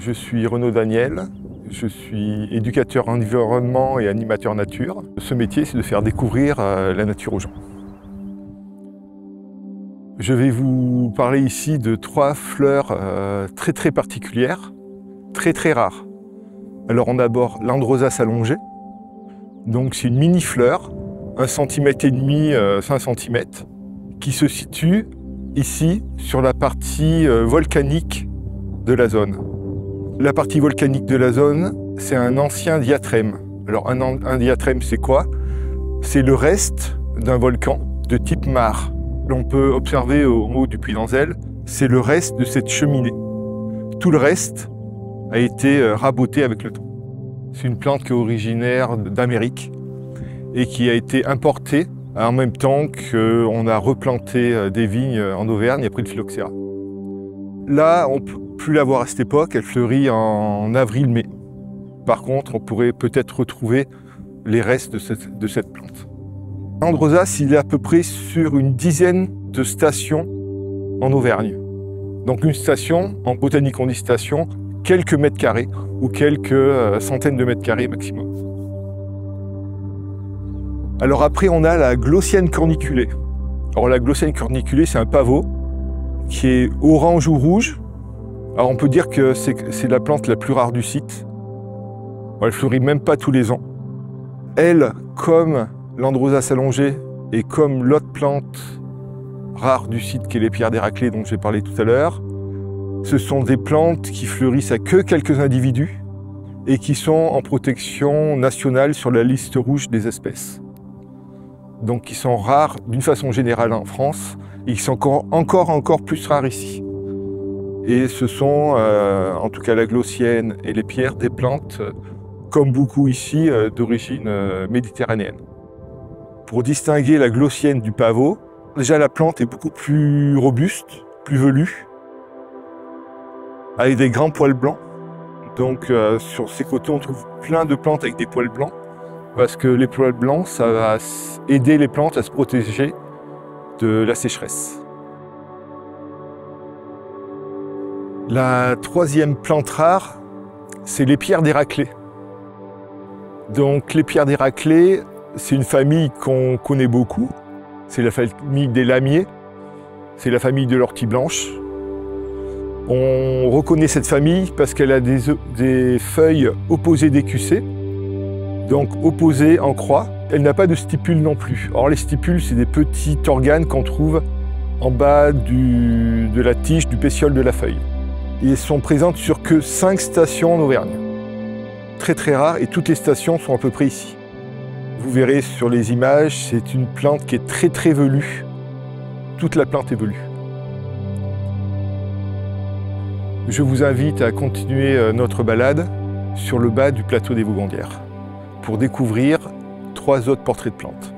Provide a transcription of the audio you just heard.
Je suis Renaud Daniel, je suis éducateur environnement et animateur nature. Ce métier, c'est de faire découvrir la nature aux gens. Je vais vous parler ici de 3 fleurs très particulières, très rares. Alors on a d'abord l'Androsace allongée. Donc c'est une mini-fleur, 1,5 cm, 5 cm, qui se situe ici sur la partie volcanique de la zone. La partie volcanique de la zone, c'est un ancien diatrème. Alors un diatrème, c'est quoi? C'est le reste d'un volcan de type mare. L'on peut observer au haut du Puy d'Anzelle, c'est le reste de cette cheminée. Tout le reste a été raboté avec le temps. C'est une plante qui est originaire d'Amérique et qui a été importée en même temps qu'on a replanté des vignes en Auvergne après le phylloxéra. Là, on ne peut plus la voir à cette époque, elle fleurit en avril-mai. Par contre, on pourrait peut-être retrouver les restes de cette plante. L'Androsace, il est à peu près sur une dizaine de stations en Auvergne. Donc une station, en botanique on dit station, quelques mètres carrés ou quelques centaines de mètres carrés maximum. Alors après, on a la Glossienne corniculée. Alors la Glossienne corniculée, c'est un pavot qui est orange ou rouge. Alors on peut dire que c'est la plante la plus rare du site. Elle fleurit même pas tous les ans. Elle, comme l'Androsace allongée et comme l'autre plante rare du site qui est les pierres d'Héraclée dont j'ai parlé tout à l'heure, ce sont des plantes qui fleurissent à que quelques individus et qui sont en protection nationale sur la liste rouge des espèces. Donc qui sont rares d'une façon générale en France et qui sont encore plus rares ici. Et ce sont, en tout cas la Glossienne et les pierres, des plantes, comme beaucoup ici, d'origine méditerranéenne. Pour distinguer la Glossienne du pavot, déjà la plante est beaucoup plus robuste, plus velue, avec des grands poils blancs. Donc sur ses côtés, on trouve plein de plantes avec des poils blancs, parce que les poils blancs, ça va aider les plantes à se protéger de la sécheresse. La 3e plante rare, c'est les pierres d'Héraclée. Donc les pierres d'Héraclée, c'est une famille qu'on connaît beaucoup. C'est la famille des lamiers, c'est la famille de l'ortie blanche. On reconnaît cette famille parce qu'elle a des feuilles opposées d'écussées, donc opposées en croix. Elle n'a pas de stipules non plus. Or les stipules, c'est des petits organes qu'on trouve en bas de la tige, du pétiole de la feuille. Et elles sont présentes sur que 5 stations en Auvergne. Très rares, et toutes les stations sont à peu près ici. Vous verrez sur les images, c'est une plante qui est très velue. Toute la plante est velue. Je vous invite à continuer notre balade sur le bas du plateau des Bougondières pour découvrir 3 autres portraits de plantes.